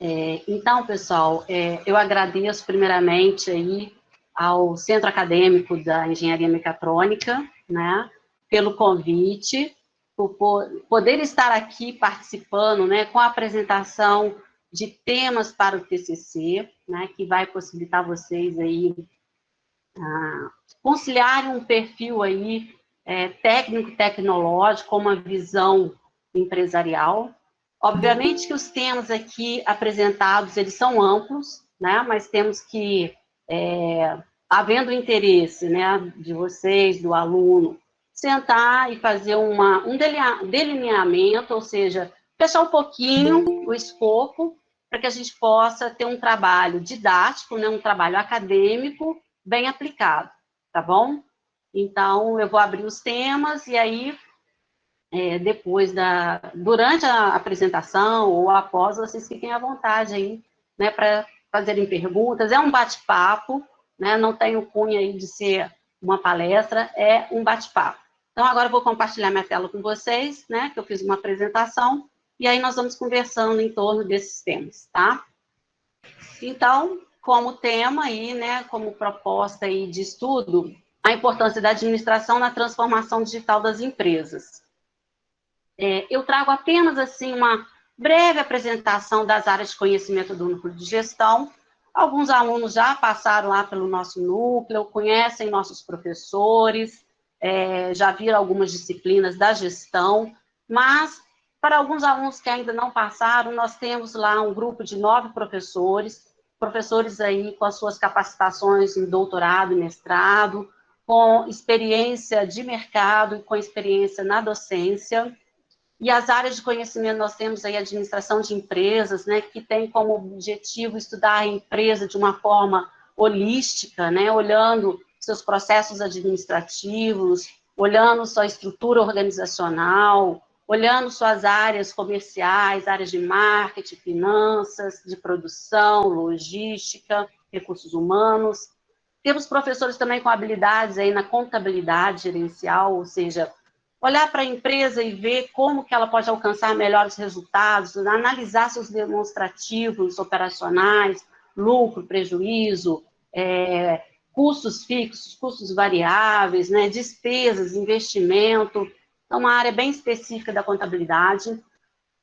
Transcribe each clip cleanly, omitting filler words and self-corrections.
Então, pessoal, eu agradeço primeiramente aí ao Centro Acadêmico da Engenharia Mecatrônica, né, pelo convite, por poder estar aqui participando, né, com a apresentação de temas para o TCC, né, que vai possibilitar vocês aí conciliarem um perfil aí técnico-tecnológico com uma visão empresarial. Obviamente que os temas aqui apresentados, eles são amplos, né, mas temos que, havendo interesse, né, de vocês, do aluno, sentar e fazer um delineamento, ou seja, fechar um pouquinho o escopo para que a gente possa ter um trabalho didático, né, um trabalho acadêmico bem aplicado, tá bom? Então, eu vou abrir os temas e aí, durante a apresentação ou após, vocês fiquem à vontade aí, né, para fazerem perguntas. É um bate-papo, né, não tem o cunho aí de ser uma palestra, é um bate-papo. Então, agora eu vou compartilhar minha tela com vocês, né, que eu fiz uma apresentação, e aí nós vamos conversando em torno desses temas, tá? Então, como tema aí, né, como proposta aí de estudo, a importância da administração na transformação digital das empresas. Eu trago apenas, assim, uma breve apresentação das áreas de conhecimento do núcleo de gestão. Alguns alunos já passaram lá pelo nosso núcleo, conhecem nossos professores, já viram algumas disciplinas da gestão, mas para alguns alunos que ainda não passaram, nós temos lá um grupo de 9 professores aí com as suas capacitações em doutorado e mestrado, com experiência de mercado e com experiência na docência. E as áreas de conhecimento, nós temos aí a administração de empresas, né, que tem como objetivo estudar a empresa de uma forma holística, né, olhando seus processos administrativos, olhando sua estrutura organizacional, olhando suas áreas comerciais, áreas de marketing, finanças, de produção, logística, recursos humanos. Temos professores também com habilidades aí na contabilidade gerencial, ou seja, olhar para a empresa e ver como que ela pode alcançar melhores resultados, analisar seus demonstrativos operacionais, lucro, prejuízo, custos fixos, custos variáveis, né, despesas, investimento. Então, uma área bem específica da contabilidade.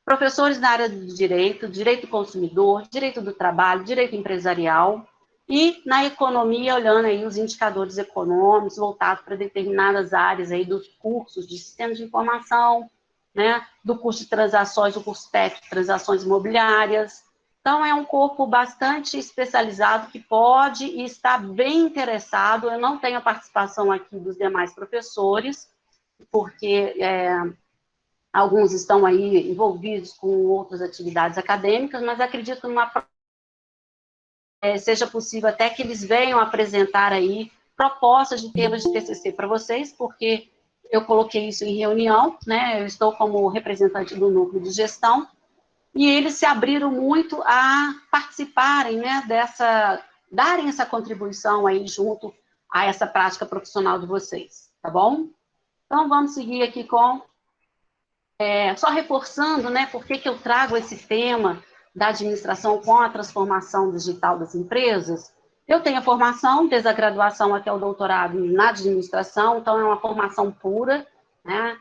Professores na área do direito, direito do consumidor, direito do trabalho, direito empresarial. E na economia, olhando aí os indicadores econômicos voltados para determinadas áreas aí dos cursos de sistemas de informação, né, do curso de transações, do curso técnico de transações imobiliárias. Então, é um corpo bastante especializado que pode e está bem interessado. Eu não tenho a participação aqui dos demais professores, porque alguns estão aí envolvidos com outras atividades acadêmicas, mas acredito que seja possível até que eles venham apresentar aí propostas de temas de TCC para vocês, porque eu coloquei isso em reunião, né? Eu estou como representante do núcleo de gestão, e eles se abriram muito a participarem, né, darem essa contribuição aí junto a essa prática profissional de vocês, tá bom? Então, vamos seguir aqui com só reforçando, né, por que eu trago esse tema da administração com a transformação digital das empresas. Eu tenho a formação, desde a graduação até o doutorado na administração, então é uma formação pura, né?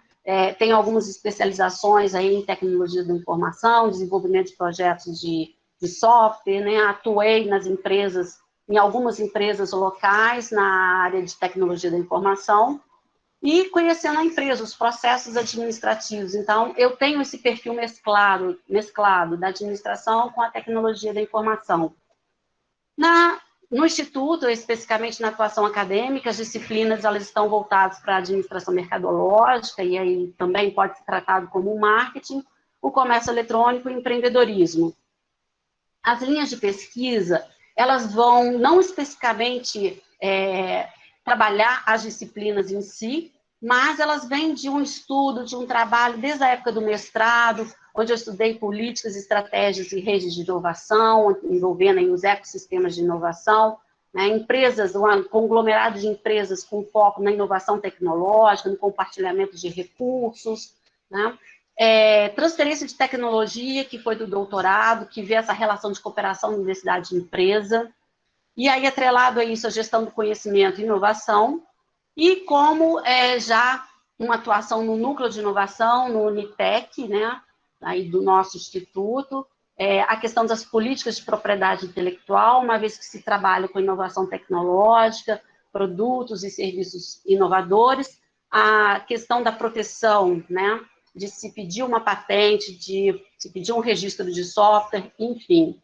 Tenho algumas especializações aí em tecnologia da informação, desenvolvimento de projetos de software, né? Atuei nas empresas, em algumas empresas locais na área de tecnologia da informação, e conhecendo a empresa, os processos administrativos. Então, eu tenho esse perfil mesclado da administração com a tecnologia da informação. No Instituto, especificamente na atuação acadêmica, as disciplinas elas estão voltadas para a administração mercadológica, e aí também pode ser tratado como marketing, o comércio eletrônico e o empreendedorismo. As linhas de pesquisa, elas vão não especificamente trabalhar as disciplinas em si, mas elas vêm de um estudo, de um trabalho desde a época do mestrado, onde eu estudei políticas, estratégias e redes de inovação, envolvendo aí os ecossistemas de inovação, né, empresas, um conglomerado de empresas com foco na inovação tecnológica, no compartilhamento de recursos, né? Transferência de tecnologia, que foi do doutorado, que vê essa relação de cooperação universidade e empresa, e aí atrelado a isso a gestão do conhecimento e inovação, e como já uma atuação no núcleo de inovação, no Unitec, né, aí do nosso instituto, a questão das políticas de propriedade intelectual, uma vez que se trabalha com inovação tecnológica, produtos e serviços inovadores, a questão da proteção, né, de se pedir uma patente, de se pedir um registro de software, enfim.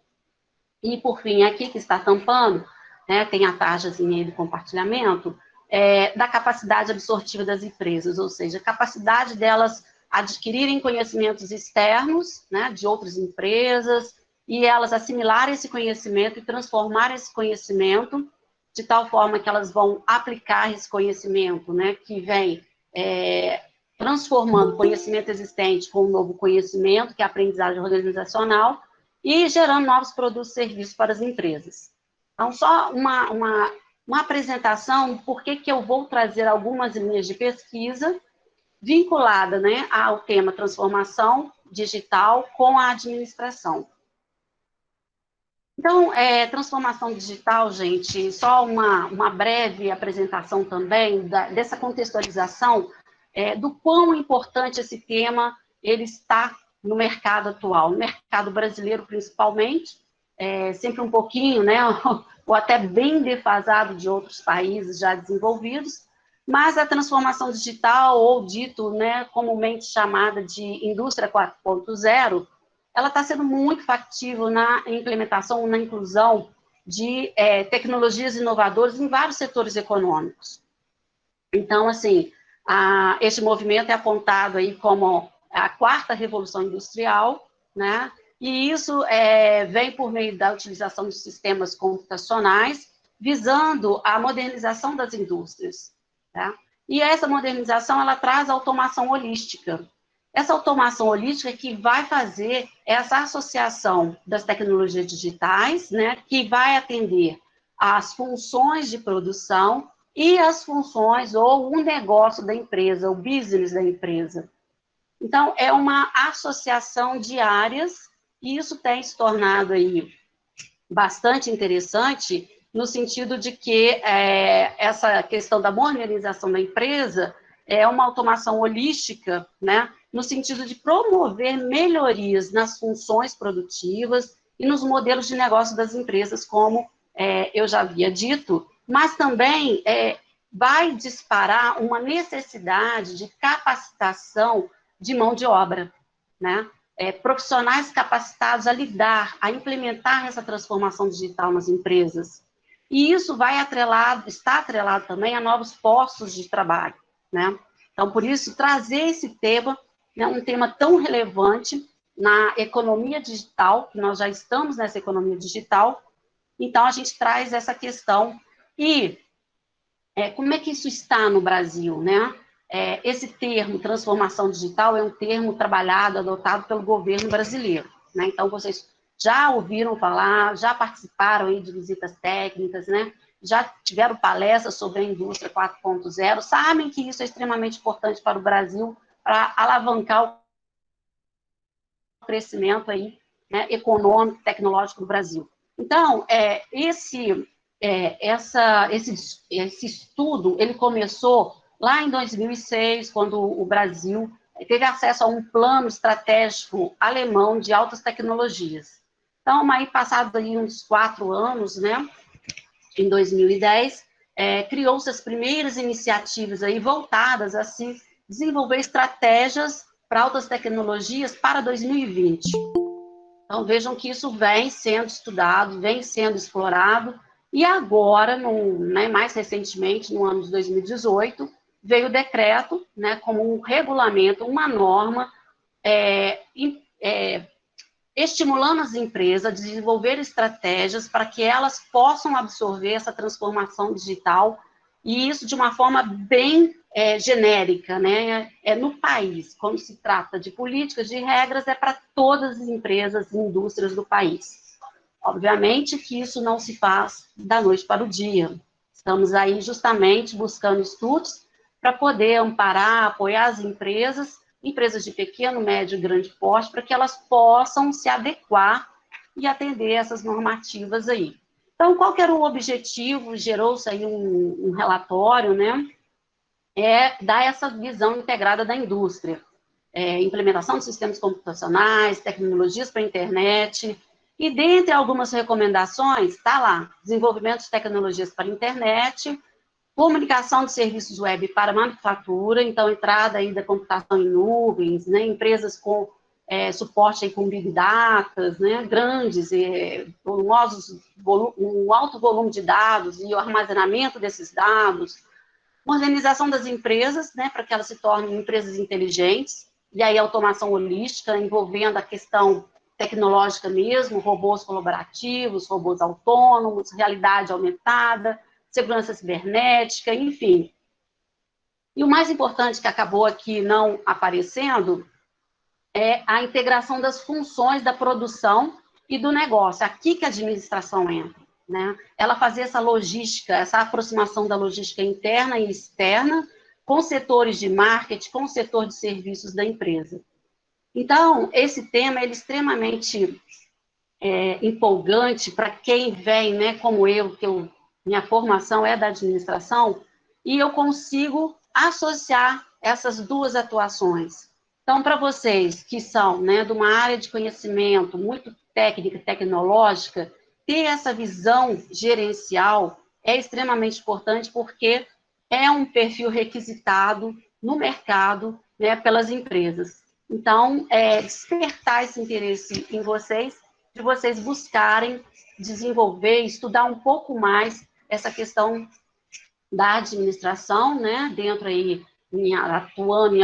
E, por fim, aqui que está tampando, né, tem a tarjazinha aí do compartilhamento, da capacidade absortiva das empresas, ou seja, a capacidade delas adquirirem conhecimentos externos, né, de outras empresas, e elas assimilarem esse conhecimento e transformar esse conhecimento de tal forma que elas vão aplicar esse conhecimento, né, que vem transformando conhecimento existente com um novo conhecimento, que é a aprendizagem organizacional, e gerando novos produtos e serviços para as empresas. Então, só uma apresentação, por que eu vou trazer algumas linhas de pesquisa vinculada, né, ao tema transformação digital com a administração. Então, transformação digital, gente, só uma breve apresentação também dessa contextualização do quão importante esse tema ele está no mercado atual, no mercado brasileiro principalmente, sempre um pouquinho, né, ou até bem defasado de outros países já desenvolvidos, mas a transformação digital, ou dito, né, comumente chamada de indústria 4.0, ela está sendo muito factível na implementação, na inclusão de tecnologias inovadoras em vários setores econômicos. Então, assim, este movimento é apontado aí como a quarta revolução industrial, né? E isso vem por meio da utilização de sistemas computacionais, visando a modernização das indústrias, tá? E essa modernização, ela traz automação holística. Essa automação holística que vai fazer essa associação das tecnologias digitais, né, que vai atender às funções de produção e as funções ou o negócio da empresa, o business da empresa. Então, é uma associação de áreas, e isso tem se tornado aí bastante interessante, no sentido de que essa questão da modernização da empresa é uma automação holística, né, no sentido de promover melhorias nas funções produtivas e nos modelos de negócio das empresas, como eu já havia dito, mas também vai disparar uma necessidade de capacitação de mão de obra, né? Profissionais capacitados a lidar, a implementar essa transformação digital nas empresas. E isso está atrelado também a novos postos de trabalho, né? Então, por isso, trazer esse tema, né, um tema tão relevante na economia digital, que nós já estamos nessa economia digital, então a gente traz essa questão. E como é que isso está no Brasil, né? Esse termo, transformação digital, é um termo trabalhado, adotado pelo governo brasileiro, né? Então, vocês já ouviram falar, já participaram aí de visitas técnicas, né? Já tiveram palestras sobre a indústria 4.0, sabem que isso é extremamente importante para o Brasil, para alavancar o crescimento aí, né, econômico, tecnológico do Brasil. Então, esse estudo, ele começou lá em 2006, quando o Brasil teve acesso a um plano estratégico alemão de altas tecnologias. Então, aí passados aí uns 4 anos, né, em 2010, criou-se as primeiras iniciativas aí voltadas a se desenvolver estratégias para altas tecnologias para 2020. Então, vejam que isso vem sendo estudado, vem sendo explorado, e agora, né, mais recentemente, no ano de 2018, veio o decreto, né, como um regulamento, uma norma, estimulando as empresas a desenvolver estratégias para que elas possam absorver essa transformação digital, e isso de uma forma bem genérica, né? No país, quando se trata de políticas, de regras, é para todas as empresas e indústrias do país. Obviamente que isso não se faz da noite para o dia. Estamos aí justamente buscando estudos para poder amparar, apoiar as empresas empresas de pequeno, médio e grande porte, para que elas possam se adequar e atender essas normativas aí. Então, qual que era o objetivo? Gerou-se aí um relatório, né? Dar essa visão integrada da indústria. Implementação de sistemas computacionais, tecnologias para a internet, e dentre algumas recomendações, está lá, desenvolvimento de tecnologias para a internet, comunicação de serviços web para manufatura, então entrada aí da computação em nuvens, né, empresas com suporte aí com Big Data, né, grandes, um alto volume de dados e o armazenamento desses dados, modernização das empresas, né, para que elas se tornem empresas inteligentes, e aí automação holística, envolvendo a questão tecnológica mesmo, robôs colaborativos, robôs autônomos, realidade aumentada, segurança cibernética, enfim. E o mais importante que acabou aqui não aparecendo é a integração das funções da produção e do negócio. Aqui que a administração entra, né? Ela fazer essa logística, essa aproximação da logística interna e externa com setores de marketing, com o setor de serviços da empresa. Então, esse tema é extremamente empolgante para quem vem, né, como eu, minha formação é da administração, e eu consigo associar essas duas atuações. Então, para vocês que são, né, de uma área de conhecimento muito técnica, tecnológica, ter essa visão gerencial é extremamente importante, porque é um perfil requisitado no mercado, né, pelas empresas. Então, despertar esse interesse em vocês, de vocês buscarem desenvolver, estudar um pouco mais essa questão da administração, né, dentro aí, atuando em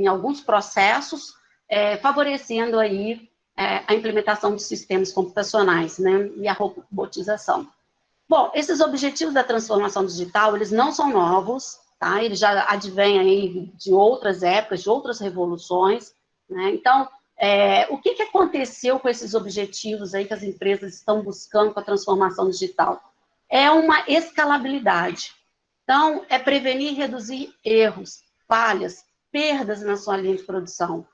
alguns processos, favorecendo aí a implementação de sistemas computacionais, né, e a robotização. Bom, esses objetivos da transformação digital, eles não são novos, tá? Eles já advêm aí de outras épocas, de outras revoluções, né? Então, o que aconteceu com esses objetivos aí que as empresas estão buscando com a transformação digital? É uma escalabilidade. Então, é prevenir e reduzir erros, falhas, perdas na sua linha de produção,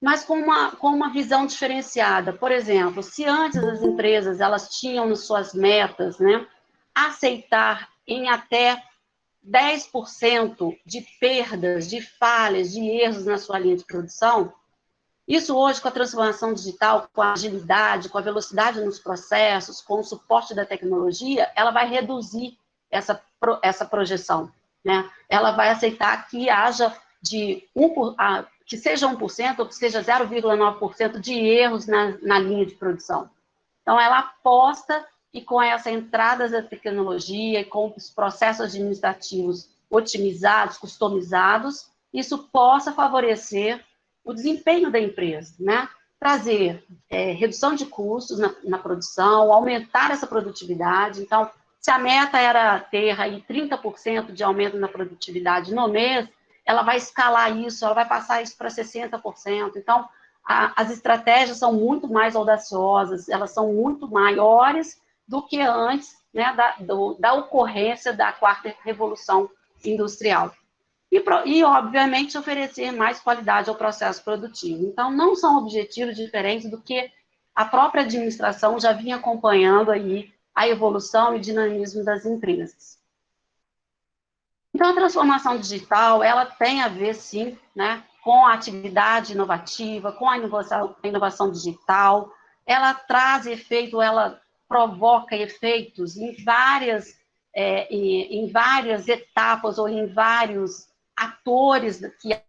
mas com uma visão diferenciada. Por exemplo, se antes as empresas elas tinham nas suas metas, né, aceitar em até 10% de perdas, de falhas, de erros na sua linha de produção, isso hoje, com a transformação digital, com a agilidade, com a velocidade nos processos, com o suporte da tecnologia, ela vai reduzir essa projeção, né? Ela vai aceitar que haja que seja 1% ou que seja 0,9% de erros na linha de produção. Então, ela aposta e com essa entrada da tecnologia e com os processos administrativos otimizados, customizados, isso possa favorecer o desempenho da empresa, né? Trazer redução de custos na produção, aumentar essa produtividade. Então, se a meta era ter aí 30% de aumento na produtividade no mês, ela vai escalar isso, ela vai passar isso para 60%. Então, as estratégias são muito mais audaciosas, elas são muito maiores do que antes, né, da ocorrência da quarta revolução industrial. E, obviamente, oferecer mais qualidade ao processo produtivo. Então, não são objetivos diferentes do que a própria administração já vinha acompanhando aí a evolução e dinamismo das empresas. Então, a transformação digital, ela tem a ver, sim, né, com a atividade inovativa, com a inovação digital. Ela traz efeito, ela provoca efeitos em várias etapas ou em vários atores que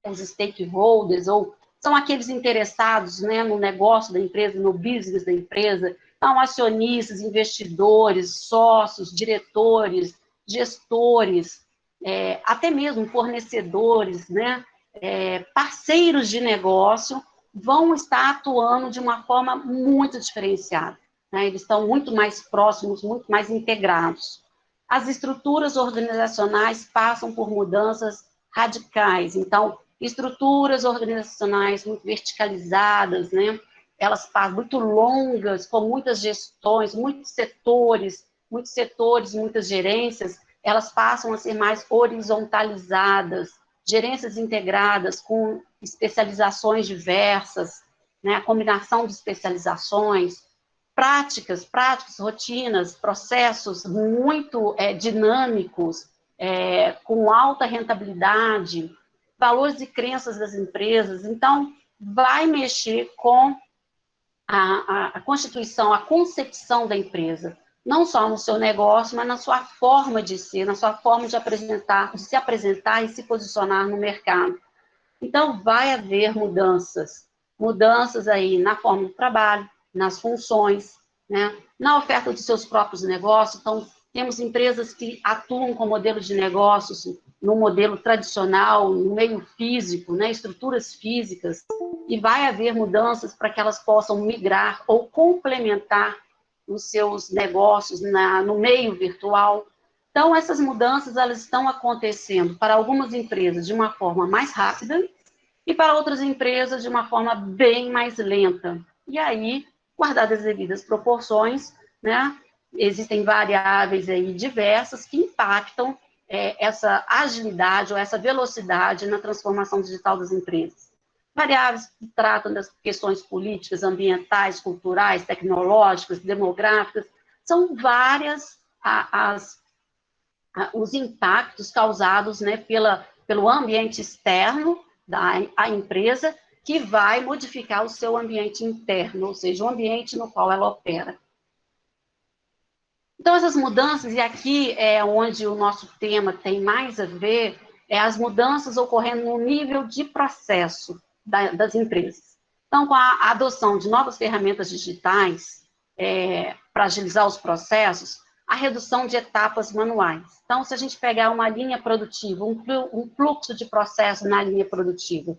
os stakeholders, ou são aqueles interessados, né, no negócio da empresa, no business da empresa, são acionistas, investidores, sócios, diretores, gestores, até mesmo fornecedores, né, parceiros de negócio, vão estar atuando de uma forma muito diferenciada, né? Eles estão muito mais próximos, muito mais integrados. As estruturas organizacionais passam por mudanças radicais, então, estruturas organizacionais muito verticalizadas, né? Elas passam muito longas, com muitas gestões, muitos setores, muitas gerências, elas passam a ser mais horizontalizadas, gerências integradas com especializações diversas, né, a combinação de especializações, práticas, rotinas, processos muito dinâmicos, com alta rentabilidade, valores e crenças das empresas. Então, vai mexer com a constituição, a concepção da empresa, não só no seu negócio, mas na sua forma de ser, na sua forma de se apresentar e se posicionar no mercado. Então, vai haver mudanças aí na forma do trabalho, nas funções, né? Na oferta de seus próprios negócios. Então, temos empresas que atuam com modelos de negócios no modelo tradicional, no meio físico, né? Estruturas físicas, e vai haver mudanças para que elas possam migrar ou complementar os seus negócios no meio virtual. Então, essas mudanças elas estão acontecendo para algumas empresas de uma forma mais rápida e para outras empresas de uma forma bem mais lenta. E aí, guardadas as devidas proporções, né, existem variáveis aí diversas que impactam essa agilidade ou essa velocidade na transformação digital das empresas. Variáveis que tratam das questões políticas, ambientais, culturais, tecnológicas, demográficas, são várias os impactos causados, né, pelo ambiente externo da empresa, que vai modificar o seu ambiente interno, ou seja, o ambiente no qual ela opera. Então, essas mudanças, e aqui é onde o nosso tema tem mais a ver, as mudanças ocorrendo no nível de processo das empresas. Então, com a adoção de novas ferramentas digitais para agilizar os processos, a redução de etapas manuais. Então, se a gente pegar uma linha produtiva, um fluxo de processo na linha produtiva,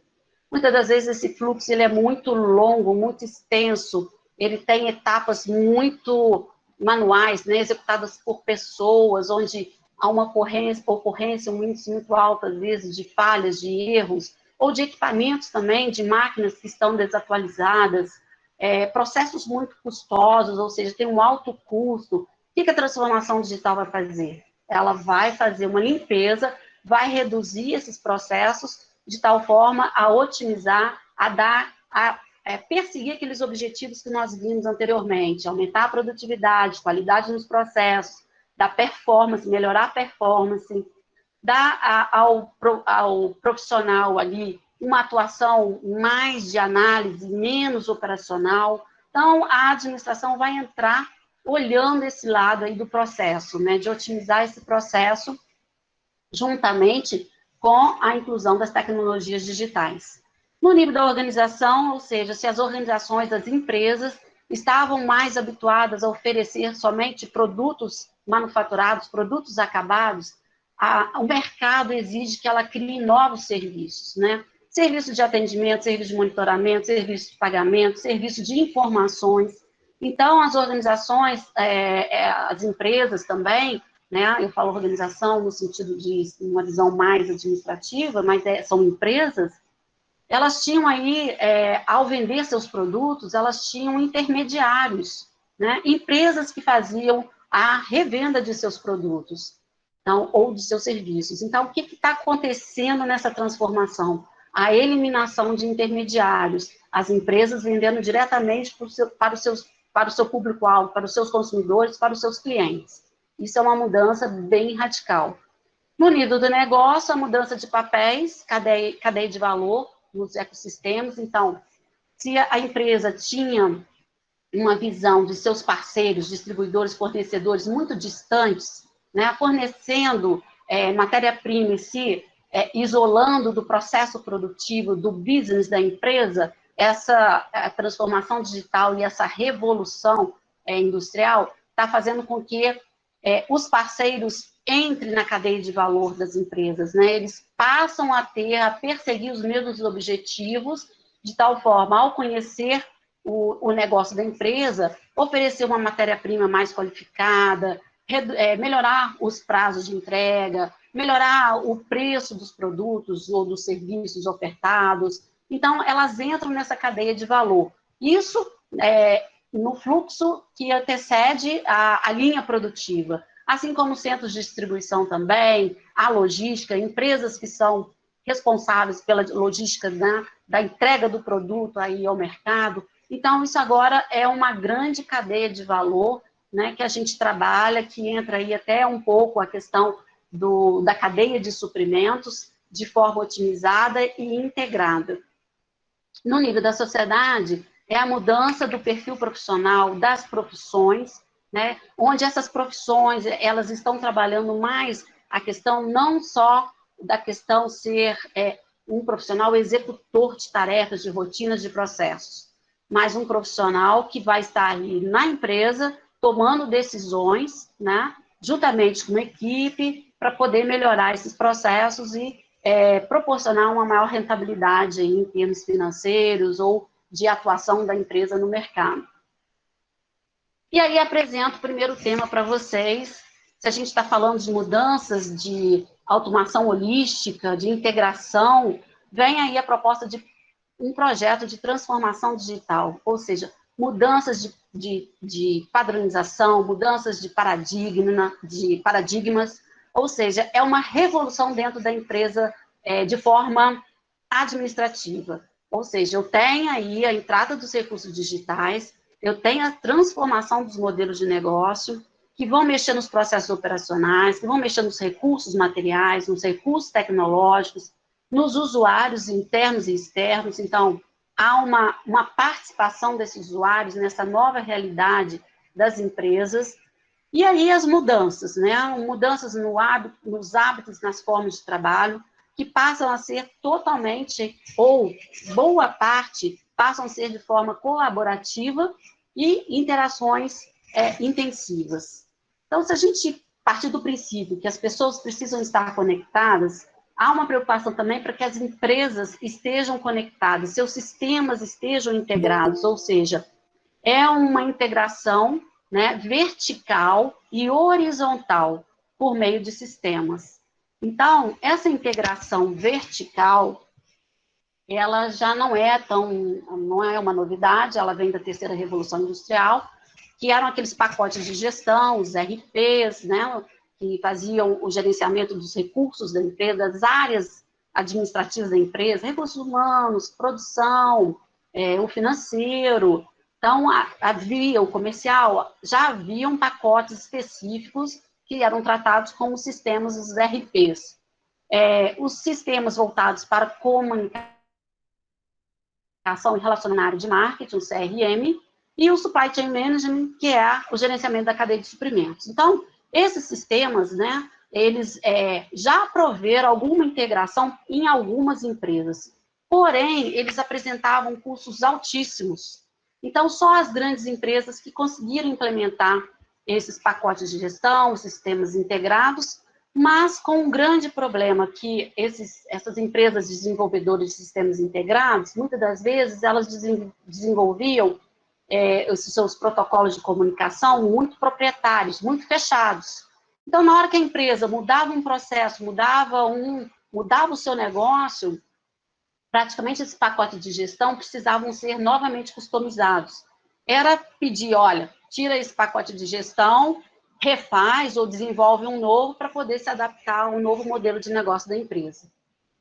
muitas das vezes esse fluxo ele é muito longo, muito extenso, ele tem etapas muito manuais, né, executadas por pessoas, onde há uma ocorrência um índice muito alto, às vezes, de falhas, de erros, ou de equipamentos também, de máquinas que estão desatualizadas, processos muito custosos, ou seja, tem um alto custo. O que a transformação digital vai fazer? Ela vai fazer uma limpeza, vai reduzir esses processos de tal forma a otimizar, a perseguir aqueles objetivos que nós vimos anteriormente, aumentar a produtividade, qualidade nos processos, dar performance, melhorar a performance, dar ao profissional ali uma atuação mais de análise, menos operacional. Então, a administração vai entrar olhando esse lado aí do processo, né, de otimizar esse processo juntamente com a inclusão das tecnologias digitais. No nível da organização, ou seja, se as organizações das empresas estavam mais habituadas a oferecer somente produtos manufaturados, produtos acabados, o mercado exige que ela crie novos serviços, né? Serviço de atendimento, serviço de monitoramento, serviço de pagamento, serviço de informações. Então, as organizações, as empresas também, né? Eu falo organização no sentido de uma visão mais administrativa, mas são empresas. Elas tinham aí, ao vender seus produtos, elas tinham intermediários, né? Empresas que faziam a revenda de seus produtos, então, ou de seus serviços. Então, o que está acontecendo nessa transformação? A eliminação de intermediários, as empresas vendendo diretamente para o seu público-alvo, para os seus consumidores, para os seus clientes. Isso é uma mudança bem radical. No nível do negócio, a mudança de papéis, cadeia de valor nos ecossistemas. Então, se a empresa tinha uma visão de seus parceiros, distribuidores, fornecedores muito distantes, né, fornecendo matéria-prima e se isolando do processo produtivo, do business da empresa, essa transformação digital e essa revolução industrial está fazendo com que os parceiros entrem na cadeia de valor das empresas, né? Eles passam a perseguir os mesmos objetivos, de tal forma, ao conhecer o negócio da empresa, oferecer uma matéria-prima mais qualificada, melhorar os prazos de entrega, melhorar o preço dos produtos ou dos serviços ofertados. Então, elas entram nessa cadeia de valor. Isso no fluxo que antecede a linha produtiva, assim como centros de distribuição também, a logística, empresas que são responsáveis pela logística da entrega do produto aí ao mercado. Então, isso agora é uma grande cadeia de valor, né, que a gente trabalha, que entra aí até um pouco a questão da cadeia de suprimentos de forma otimizada e integrada. No nível da sociedade, é a mudança do perfil profissional, das profissões, né, onde essas profissões, elas estão trabalhando mais a questão não só da questão ser um profissional executor de tarefas, de rotinas, de processos, mas um profissional que vai estar ali na empresa tomando decisões, né, juntamente com uma equipe, para poder melhorar esses processos e proporcionar uma maior rentabilidade aí, em termos financeiros ou de atuação da empresa no mercado. E aí apresento o primeiro tema para vocês. Se a gente está falando de mudanças de automação holística, de integração, vem aí a proposta de um projeto de transformação digital, ou seja, mudanças de padronização, mudanças de paradigmas, ou seja, é uma revolução dentro da empresa de forma administrativa. Ou seja, eu tenho aí a entrada dos recursos digitais, eu tenho a transformação dos modelos de negócio, que vão mexer nos processos operacionais, que vão mexer nos recursos materiais, nos recursos tecnológicos, nos usuários internos e externos. Então, há uma participação desses usuários nessa nova realidade das empresas. E aí as mudanças, né? Mudanças nos hábitos, nas formas de trabalho, que passam a ser totalmente, ou boa parte, passam a ser de forma colaborativa e interações intensivas. Então, se a gente partir do princípio que as pessoas precisam estar conectadas, há uma preocupação também para que as empresas estejam conectadas, seus sistemas estejam integrados, ou seja, é uma integração, né, vertical e horizontal por meio de sistemas. Então, essa integração vertical, ela já não é uma novidade, ela vem da terceira revolução industrial, que eram aqueles pacotes de gestão, os RPs, né, que faziam o gerenciamento dos recursos da empresa, das áreas administrativas da empresa, recursos humanos, produção, o financeiro. Então, havia o comercial, já haviam pacotes específicos que eram tratados como sistemas, os RPs. Os sistemas voltados para comunicação e relacionamento na área de marketing, o CRM, e o Supply Chain Management, que é o gerenciamento da cadeia de suprimentos. Então, esses sistemas, né, eles já proveram alguma integração em algumas empresas, porém, eles apresentavam custos altíssimos. Então, só as grandes empresas que conseguiram implementar esses pacotes de gestão, sistemas integrados, mas com um grande problema, que essas empresas desenvolvedoras de sistemas integrados, muitas das vezes, elas desenvolviam os seus protocolos de comunicação muito proprietários, muito fechados. Então, na hora que a empresa mudava um processo, mudava o seu negócio, praticamente esses pacotes de gestão precisavam ser novamente customizados. Era pedir, olha, tira esse pacote de gestão, refaz ou desenvolve um novo para poder se adaptar a um novo modelo de negócio da empresa.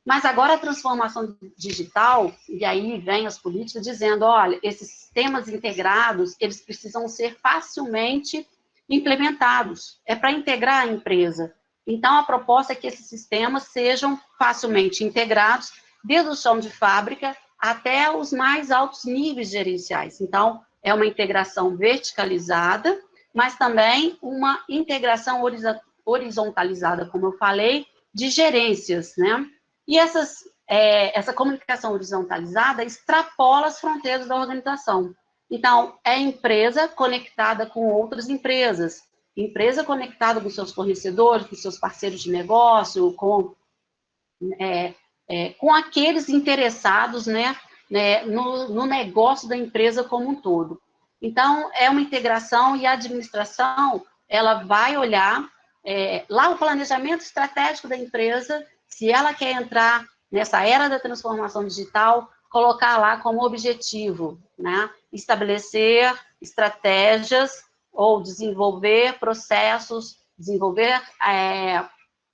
Mas agora a transformação digital, e aí vem as políticas dizendo, olha, esses sistemas integrados, eles precisam ser facilmente implementados. É para integrar a empresa. Então, a proposta é que esses sistemas sejam facilmente integrados, desde o chão de fábrica até os mais altos níveis gerenciais. Então, é uma integração verticalizada, mas também uma integração horizontalizada, como eu falei, de gerências, né? E essa comunicação horizontalizada extrapola as fronteiras da organização. Então, é empresa conectada com outras empresas, empresa conectada com seus fornecedores, com seus parceiros de negócio, com aqueles interessados, né, no negócio da empresa como um todo. Então, é uma integração, e a administração, ela vai olhar lá o planejamento estratégico da empresa, se ela quer entrar nessa era da transformação digital, colocar lá como objetivo, né, estabelecer estratégias ou desenvolver processos, desenvolver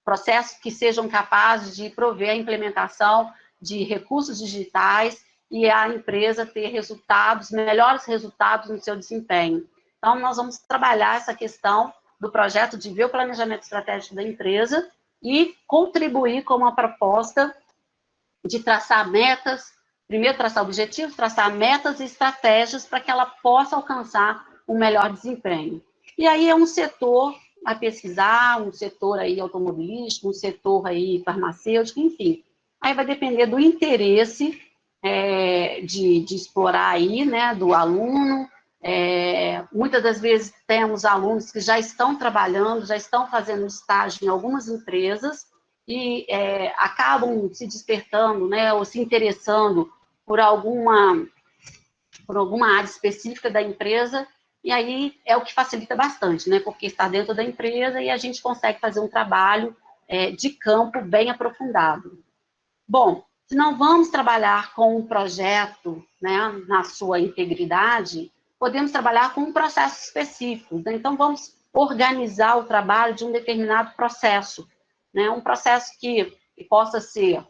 processos que sejam capazes de prover a implementação de recursos digitais e a empresa ter resultados, melhores resultados no seu desempenho. Então, nós vamos trabalhar essa questão do projeto de ver o planejamento estratégico da empresa e contribuir com uma proposta de traçar metas, primeiro traçar objetivos, traçar metas e estratégias para que ela possa alcançar um melhor desempenho. E aí é um setor a pesquisar, um setor aí automobilístico, um setor aí farmacêutico, enfim. Aí vai depender do interesse de explorar aí, né, do aluno. Muitas das vezes temos alunos que já estão trabalhando, já estão fazendo estágio em algumas empresas e acabam se despertando, né, ou se interessando por alguma área específica da empresa, e aí é o que facilita bastante, né, porque está dentro da empresa e a gente consegue fazer um trabalho de campo bem aprofundado. Bom, se não vamos trabalhar com um projeto, né, na sua integridade, podemos trabalhar com um processo específico. Né? Então, vamos organizar o trabalho de um determinado processo. Né? Um processo que possa ser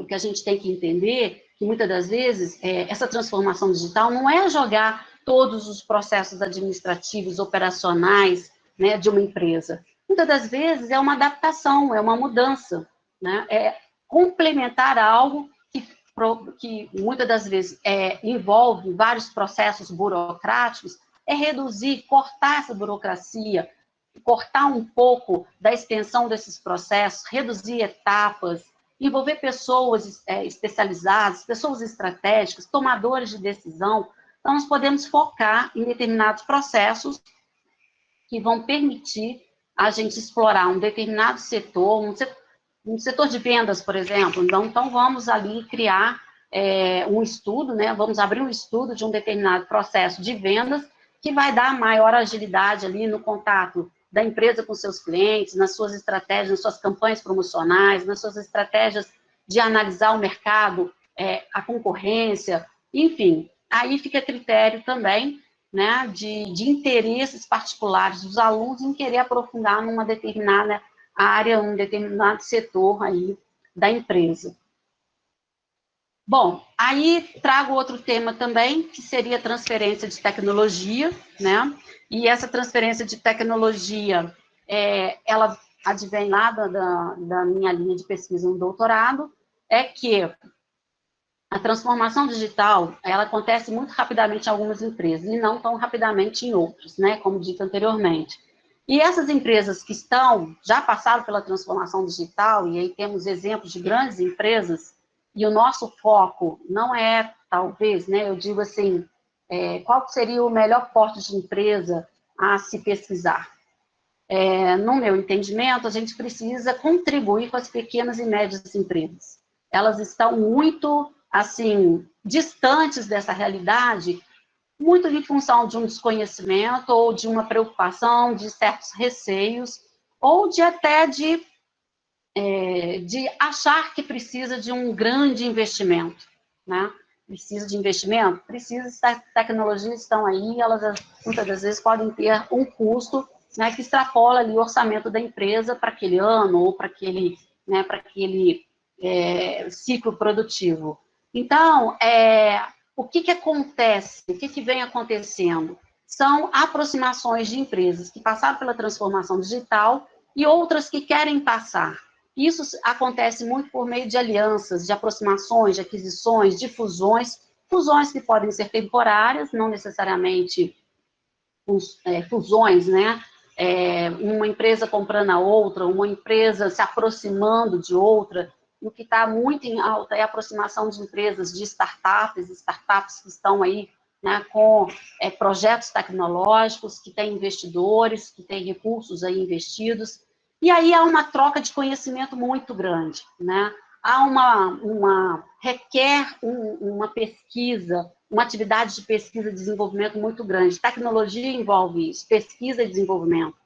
o que a gente tem que entender, que muitas das vezes essa transformação digital não é jogar todos os processos administrativos, operacionais, né, de uma empresa. Muitas das vezes é uma adaptação, é uma mudança, né? É complementar algo que muitas das vezes envolve vários processos burocráticos, é reduzir, cortar essa burocracia, cortar um pouco da extensão desses processos, reduzir etapas, envolver pessoas especializadas, pessoas estratégicas, tomadores de decisão. Então, nós podemos focar em determinados processos que vão permitir a gente explorar um determinado setor, um setor de vendas, por exemplo. Então vamos ali criar um estudo, né? Vamos abrir um estudo de um determinado processo de vendas que vai dar maior agilidade ali no contato da empresa com seus clientes, nas suas estratégias, nas suas campanhas promocionais, nas suas estratégias de analisar o mercado, a concorrência, enfim. Aí fica a critério também, né, de interesses particulares dos alunos em querer aprofundar numa determinada área, um determinado setor aí da empresa. Bom, aí trago outro tema também, que seria a transferência de tecnologia, né? E essa transferência de tecnologia, ela advém lá da minha linha de pesquisa no doutorado, é que a transformação digital, ela acontece muito rapidamente em algumas empresas e não tão rapidamente em outras, né? Como dito anteriormente. E essas empresas que já passaram pela transformação digital, e aí temos exemplos de grandes empresas, e o nosso foco não é, talvez, né, eu digo assim, qual seria o melhor porte de empresa a se pesquisar? No meu entendimento, a gente precisa contribuir com as pequenas e médias empresas. Elas estão muito, assim, distantes dessa realidade, muito em função de um desconhecimento ou de uma preocupação, de certos receios, ou de até de achar que precisa de um grande investimento, né? Precisa de investimento? Precisa, as tecnologias estão aí, elas muitas das vezes podem ter um custo, né, que extrapola ali o orçamento da empresa para aquele ano ou para aquele, né, ciclo produtivo. Então, o que acontece? O que vem acontecendo? São aproximações de empresas que passaram pela transformação digital e outras que querem passar. Isso acontece muito por meio de alianças, de aproximações, de aquisições, de fusões que podem ser temporárias, não necessariamente fusões, né? Uma empresa comprando a outra, uma empresa se aproximando de outra. O que está muito em alta é a aproximação de empresas, de startups que estão aí, né, com projetos tecnológicos, que têm investidores, que têm recursos aí investidos. E aí há uma troca de conhecimento muito grande, né? Requer uma pesquisa, uma atividade de pesquisa e desenvolvimento muito grande. Tecnologia envolve isso, pesquisa e desenvolvimento.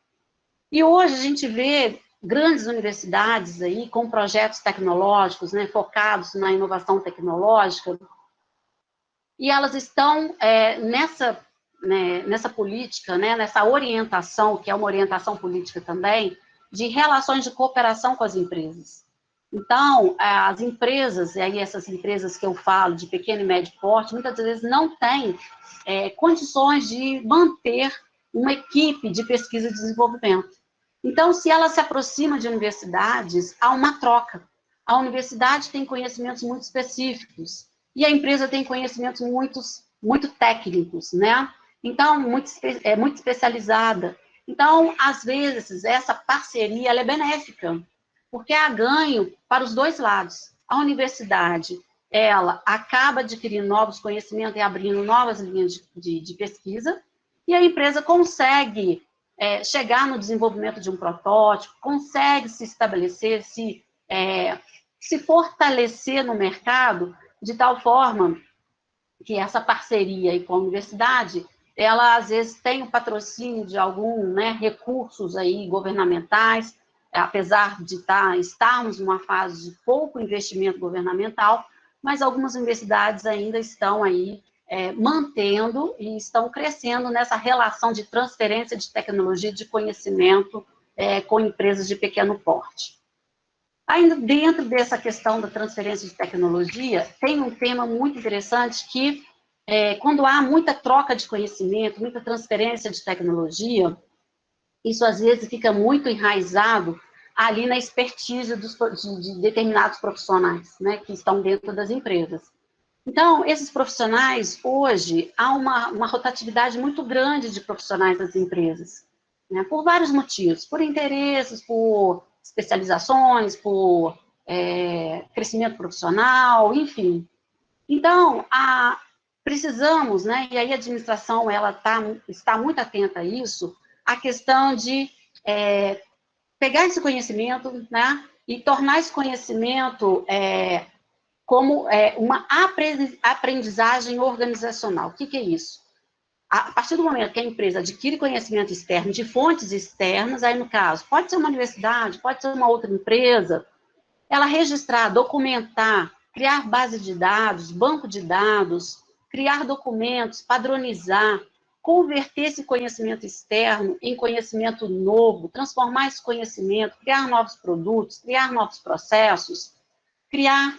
E hoje a gente vê grandes universidades aí com projetos tecnológicos, né, focados na inovação tecnológica, e elas estão nessa política, né, nessa orientação, que é uma orientação política também, de relações de cooperação com as empresas. Então, as empresas, e aí essas empresas que eu falo, de pequeno e médio porte, muitas vezes não têm condições de manter uma equipe de pesquisa e desenvolvimento. Então, se ela se aproxima de universidades, há uma troca. A universidade tem conhecimentos muito específicos e a empresa tem conhecimentos muito técnicos, né? Então, muito especializada. Então, às vezes, essa parceria ela é benéfica, porque há ganho para os dois lados. A universidade, ela acaba adquirindo novos conhecimentos e abrindo novas linhas de pesquisa, e a empresa consegue chegar no desenvolvimento de um protótipo, consegue se estabelecer, se fortalecer no mercado, de tal forma que essa parceria aí com a universidade, ela às vezes tem o patrocínio de alguns recursos aí governamentais, apesar de estarmos numa fase de pouco investimento governamental, mas algumas universidades ainda estão aí mantendo e estão crescendo nessa relação de transferência de tecnologia e de conhecimento com empresas de pequeno porte. Ainda dentro dessa questão da transferência de tecnologia, tem um tema muito interessante que, quando há muita troca de conhecimento, muita transferência de tecnologia, isso às vezes fica muito enraizado ali na expertise de determinados profissionais, né, que estão dentro das empresas. Então, esses profissionais, hoje, há uma rotatividade muito grande de profissionais das empresas, né, por vários motivos, por interesses, por especializações, por crescimento profissional, enfim. Então, precisamos, né, e aí a administração ela está muito atenta a isso, a questão de pegar esse conhecimento, né, e tornar esse conhecimento como uma aprendizagem organizacional. O que é isso? A partir do momento que a empresa adquire conhecimento externo de fontes externas, aí no caso, pode ser uma universidade, pode ser uma outra empresa, ela registrar, documentar, criar base de dados, banco de dados, criar documentos, padronizar, converter esse conhecimento externo em conhecimento novo, transformar esse conhecimento, criar novos produtos, criar novos processos, criar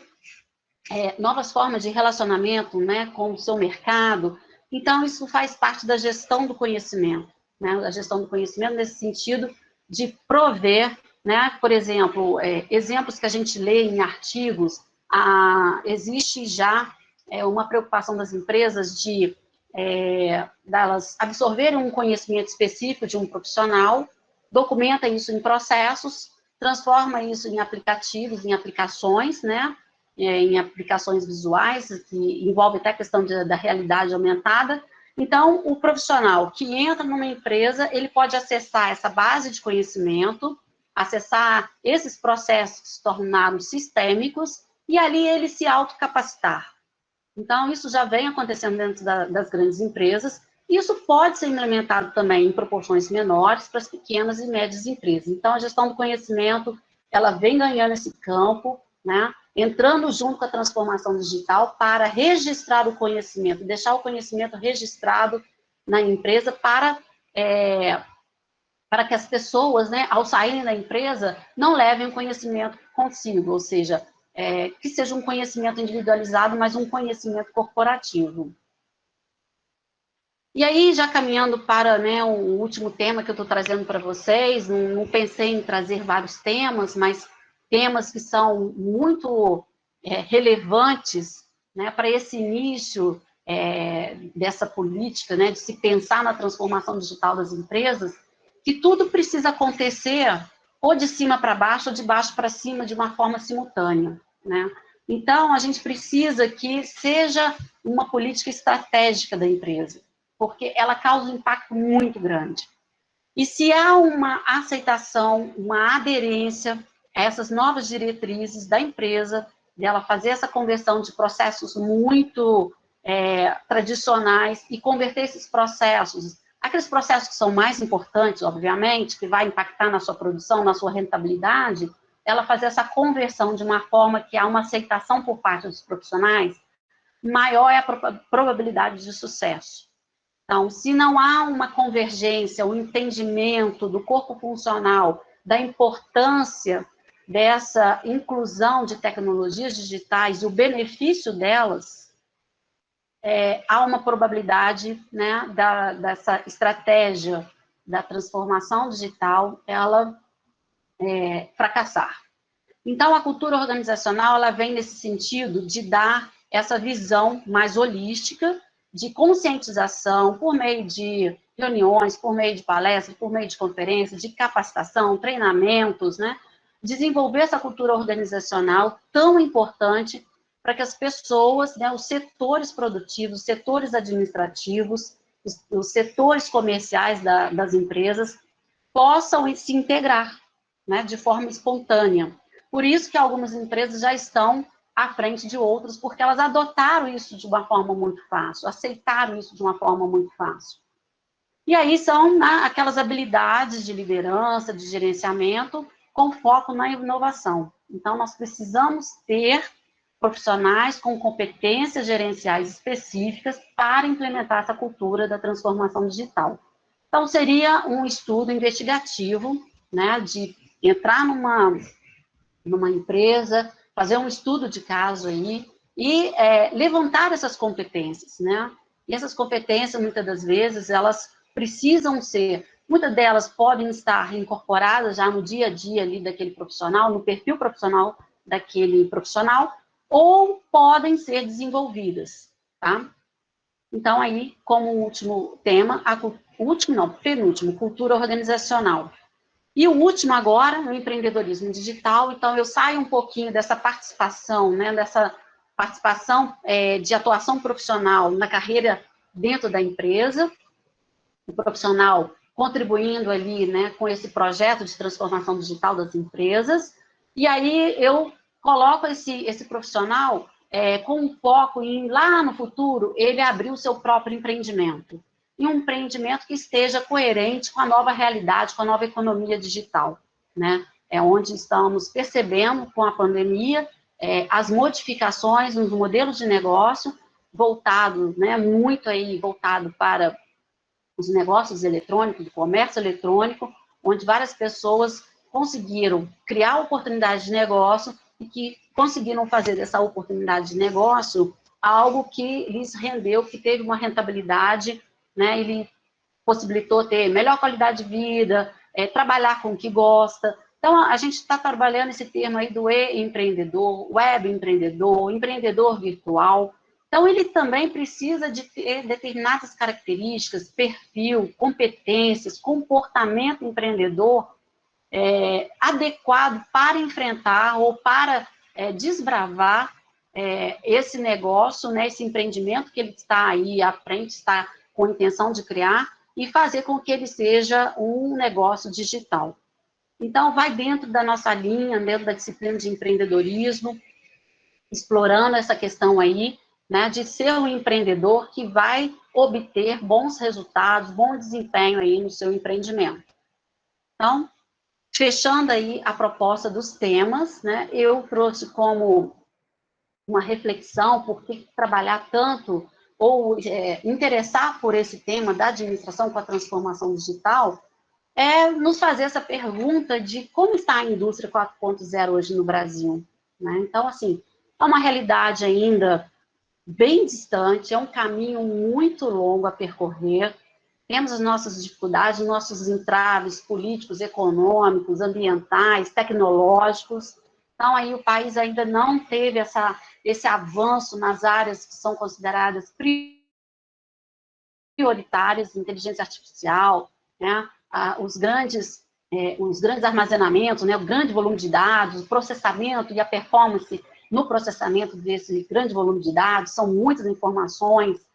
novas formas de relacionamento, né, com o seu mercado. Então, isso faz parte da gestão do conhecimento, né, a gestão do conhecimento nesse sentido de prover, né, por exemplo, exemplos que a gente lê em artigos, existe já uma preocupação das empresas de delas absorverem um conhecimento específico de um profissional, documenta isso em processos, transforma isso em aplicativos, em aplicações, né, em aplicações visuais, que envolve até a questão da realidade aumentada. Então, o profissional que entra numa empresa, ele pode acessar essa base de conhecimento, acessar esses processos que se tornaram sistêmicos, e ali ele se autocapacitar. Então, isso já vem acontecendo dentro das grandes empresas, e isso pode ser implementado também em proporções menores para as pequenas e médias empresas. Então, a gestão do conhecimento, ela vem ganhando esse campo, né, entrando junto com a transformação digital para registrar o conhecimento, deixar o conhecimento registrado na empresa para que as pessoas, né, ao saírem da empresa, não levem o conhecimento consigo, ou seja, que seja um conhecimento individualizado, mas um conhecimento corporativo. E aí, já caminhando para, né, o último tema que eu estou trazendo para vocês, não pensei em trazer vários temas, mas temas que são muito relevantes, né, para esse início dessa política, né, de se pensar na transformação digital das empresas, que tudo precisa acontecer ou de cima para baixo ou de baixo para cima de uma forma simultânea, né? Então, a gente precisa que seja uma política estratégica da empresa, porque ela causa um impacto muito grande. E se há uma aceitação, uma aderência a essas novas diretrizes da empresa, dela fazer essa conversão de processos muito tradicionais e converter esses processos, aqueles processos que são mais importantes, obviamente, que vai impactar na sua produção, na sua rentabilidade, ela fazer essa conversão de uma forma que há uma aceitação por parte dos profissionais, maior é a probabilidade de sucesso. Então, se não há uma convergência, um entendimento do corpo funcional da importância dessa inclusão de tecnologias digitais e o benefício delas, há uma probabilidade, né, dessa estratégia da transformação digital, ela fracassar. Então, a cultura organizacional, ela vem nesse sentido de dar essa visão mais holística, de conscientização, por meio de reuniões, por meio de palestras, por meio de conferências, de capacitação, treinamentos, né? Desenvolver essa cultura organizacional tão importante para que as pessoas, né, os setores produtivos, os setores administrativos, os setores comerciais das empresas possam se integrar, né, de forma espontânea. Por isso que algumas empresas já estão à frente de outras, porque elas adotaram isso de uma forma muito fácil, aceitaram isso de uma forma muito fácil. E aí são, né, aquelas habilidades de liderança, de gerenciamento, com foco na inovação. Então, nós precisamos ter profissionais com competências gerenciais específicas para implementar essa cultura da transformação digital. Então, seria um estudo investigativo, né, de entrar numa empresa, fazer um estudo de caso aí e levantar essas competências, né? E essas competências, muitas das vezes, elas precisam ser, muitas delas podem estar incorporadas já no dia a dia ali daquele profissional, no perfil profissional daquele profissional, ou podem ser desenvolvidas, tá? Então, aí, como último tema, penúltimo, cultura organizacional. E o último agora, o empreendedorismo digital. Então, eu saio um pouquinho dessa participação, né, dessa participação de atuação profissional na carreira dentro da empresa, o profissional contribuindo ali, né, com esse projeto de transformação digital das empresas, e aí eu coloco esse profissional com um foco em, lá no futuro, ele abrir o seu próprio empreendimento. E um empreendimento que esteja coerente com a nova realidade, com a nova economia digital, né? É onde estamos percebendo, com a pandemia, as modificações nos modelos de negócio, voltado, né, muito aí voltado para os negócios eletrônicos, o comércio eletrônico, onde várias pessoas conseguiram criar oportunidades de negócio e que conseguiram fazer dessa oportunidade de negócio algo que lhes rendeu, que teve uma rentabilidade, né? Ele possibilitou ter melhor qualidade de vida, trabalhar com o que gosta. Então, a gente está trabalhando esse termo aí do e-empreendedor, web empreendedor, empreendedor virtual. Então, ele também precisa de ter determinadas características, perfil, competências, comportamento empreendedor adequado para enfrentar ou para desbravar esse negócio, né, esse empreendimento que ele está aí à frente, está com a intenção de criar, e fazer com que ele seja um negócio digital. Então, vai dentro da nossa linha, dentro da disciplina de empreendedorismo, explorando essa questão aí, né, de ser um empreendedor que vai obter bons resultados, bom desempenho aí no seu empreendimento. Então, fechando aí a proposta dos temas, né, eu trouxe como uma reflexão por que trabalhar tanto ou interessar por esse tema da administração com a transformação digital, nos fazer essa pergunta de como está a indústria 4.0 hoje no Brasil, né? Então, assim, é uma realidade ainda bem distante, é um caminho muito longo a percorrer, temos as nossas dificuldades, nossos entraves políticos, econômicos, ambientais, tecnológicos. Então, aí o país ainda não teve esse avanço nas áreas que são consideradas prioritárias, inteligência artificial, né? Os grandes armazenamentos, né? O grande volume de dados, o processamento e a performance no processamento desse grande volume de dados, são muitas informações.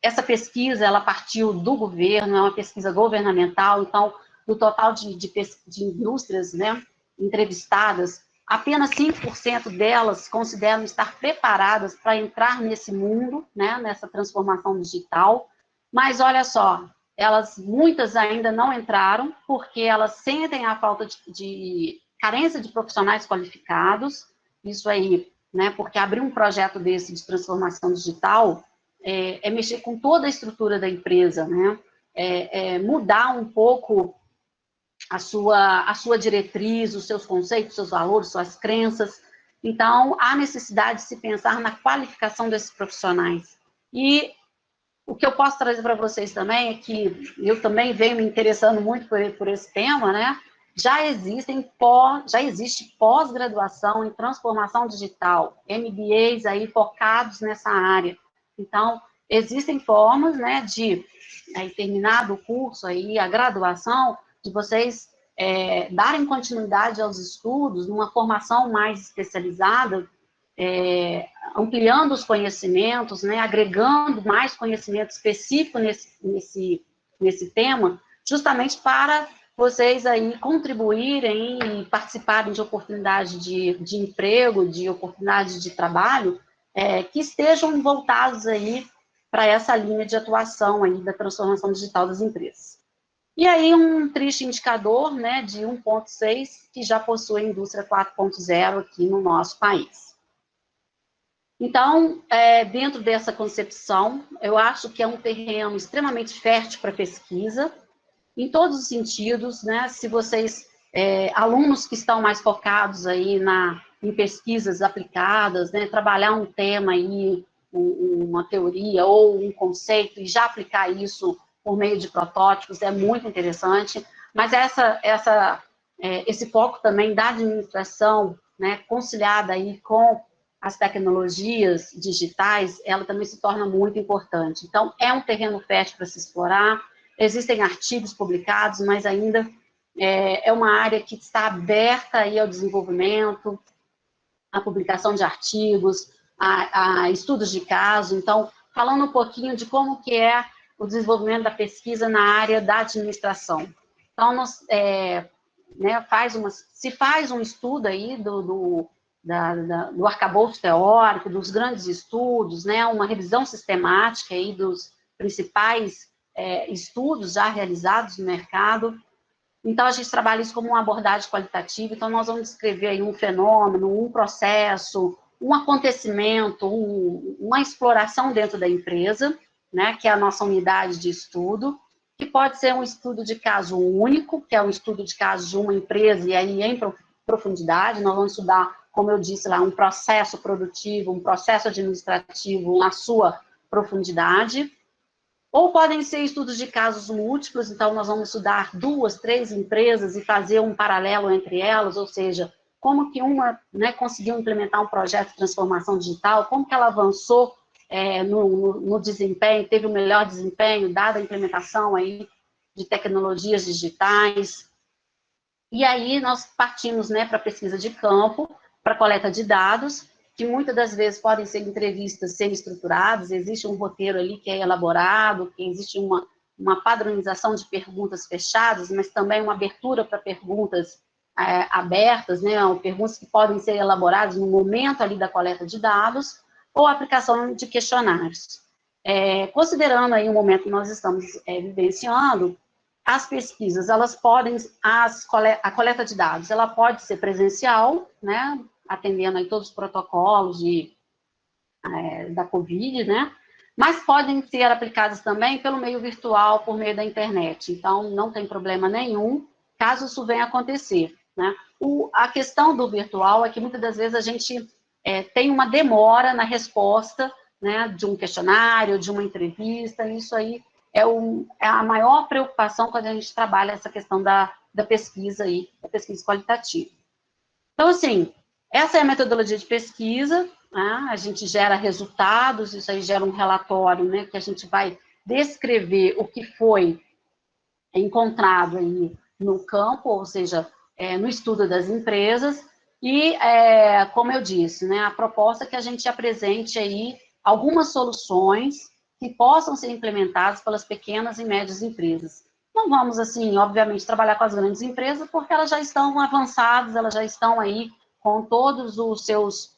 Essa pesquisa, ela partiu do governo, é uma pesquisa governamental, então, do total de indústrias, né, entrevistadas, apenas 5% delas consideram estar preparadas para entrar nesse mundo, né, nessa transformação digital, mas olha só, muitas ainda não entraram, porque elas sentem a falta de carência de profissionais qualificados, isso aí, né, porque abrir um projeto desse de transformação digital mexer com toda a estrutura da empresa, né? Mudar um pouco a sua diretriz, os seus conceitos, seus valores, suas crenças. Então, há necessidade de se pensar na qualificação desses profissionais. E o que eu posso trazer para vocês também é que eu também venho me interessando muito por esse tema, né? Já existe pós-graduação em transformação digital, MBAs aí focados nessa área. Então, existem formas, né, de, aí, terminado o curso aí, a graduação, de vocês darem continuidade aos estudos, numa formação mais especializada, ampliando os conhecimentos, né, agregando mais conhecimento específico nesse tema, justamente para vocês aí contribuírem e participarem de oportunidades de emprego, de oportunidades de trabalho, que estejam voltados aí para essa linha de atuação aí da transformação digital das empresas. E aí um triste indicador, né, de 1,6, que já possui a indústria 4,0 aqui no nosso país. Então, dentro dessa concepção, eu acho que é um terreno extremamente fértil para pesquisa, em todos os sentidos, né? Se vocês, alunos que estão mais focados aí em pesquisas aplicadas, né? Trabalhar um tema aí, uma teoria ou um conceito e já aplicar isso por meio de protótipos é muito interessante, mas esse foco também da administração, né? Conciliada aí com as tecnologias digitais, ela também se torna muito importante. Então, é um terreno fértil para se explorar. Existem artigos publicados, mas ainda é uma área que está aberta aí ao desenvolvimento, à publicação de artigos, a estudos de caso. Então, falando um pouquinho de como que é o desenvolvimento da pesquisa na área da administração. Então, se faz um estudo aí do arcabouço teórico, dos grandes estudos, né, uma revisão sistemática aí dos principais estudos já realizados no mercado. Então, a gente trabalha isso como uma abordagem qualitativa. Então, nós vamos descrever aí um fenômeno, um processo, um acontecimento, uma exploração dentro da empresa, né, que é a nossa unidade de estudo, que pode ser um estudo de caso único, que é um estudo de caso de uma empresa, e aí em profundidade, nós vamos estudar, como eu disse lá, um processo produtivo, um processo administrativo na sua profundidade. Ou podem ser estudos de casos múltiplos, então nós vamos estudar 2, 3 empresas e fazer um paralelo entre elas, ou seja, como que uma, né, conseguiu implementar um projeto de transformação digital, como que ela avançou no desempenho, teve o melhor desempenho, dada a implementação aí de tecnologias digitais. E aí nós partimos, né, para pesquisa de campo, para coleta de dados, que muitas das vezes podem ser entrevistas semi-estruturadas, existe um roteiro ali que é elaborado, que existe uma padronização de perguntas fechadas, mas também uma abertura para perguntas abertas, né, perguntas que podem ser elaboradas no momento ali da coleta de dados, ou aplicação de questionários. Considerando aí o momento que nós estamos vivenciando, as pesquisas, elas podem, a coleta de dados, ela pode ser presencial, né, atendendo aí todos os protocolos da Covid, né, mas podem ser aplicadas também pelo meio virtual, por meio da internet. Então, não tem problema nenhum, caso isso venha acontecer, né. A questão do virtual é que muitas das vezes a gente tem uma demora na resposta, né, de um questionário, de uma entrevista, e isso aí é a maior preocupação quando a gente trabalha essa questão da pesquisa aí, da pesquisa qualitativa. Então, assim, essa é a metodologia de pesquisa, né? A gente gera resultados, isso aí gera um relatório, né, que a gente vai descrever o que foi encontrado aí no campo, ou seja, no estudo das empresas, e, como eu disse, né, a proposta é que a gente apresente aí algumas soluções que possam ser implementadas pelas pequenas e médias empresas. Não vamos, assim, obviamente, trabalhar com as grandes empresas, porque elas já estão avançadas, elas já estão aí com todos os seus,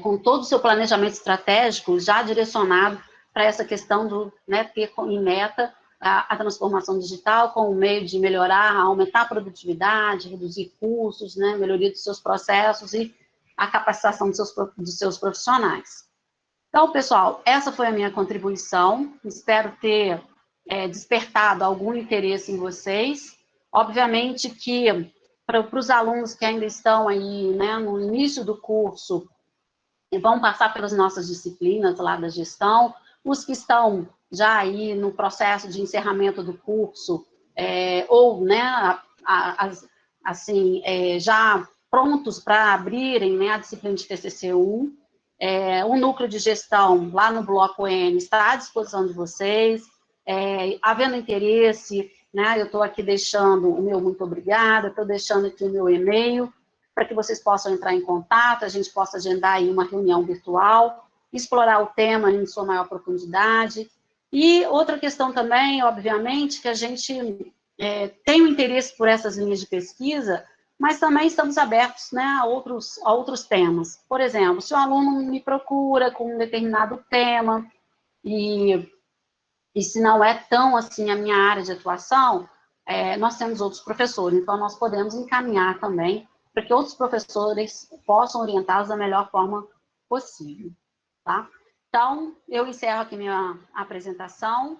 com todo o seu planejamento estratégico já direcionado para essa questão do, né, ter em meta a transformação digital como meio de melhorar, aumentar a produtividade, reduzir custos, né, melhoria dos seus processos e a capacitação dos seus profissionais. Então, pessoal, essa foi a minha contribuição. Espero ter despertado algum interesse em vocês. Obviamente que para os alunos que ainda estão aí, né, no início do curso, vão passar pelas nossas disciplinas lá da gestão, os que estão já aí no processo de encerramento do curso, ou, né, assim, já prontos para abrirem, né, a disciplina de TCC1, o núcleo de gestão lá no Bloco N está à disposição de vocês, havendo interesse, né, eu estou aqui deixando o meu muito obrigada, estou deixando aqui o meu e-mail, para que vocês possam entrar em contato, a gente possa agendar aí uma reunião virtual, explorar o tema em sua maior profundidade. E outra questão também, obviamente, que a gente tem um interesse por essas linhas de pesquisa, mas também estamos abertos, né, a outros temas. Por exemplo, se o aluno me procura com um determinado tema, e se não é tão assim a minha área de atuação, nós temos outros professores, então nós podemos encaminhar também para que outros professores possam orientá-los da melhor forma possível, tá? Então, eu encerro aqui minha apresentação,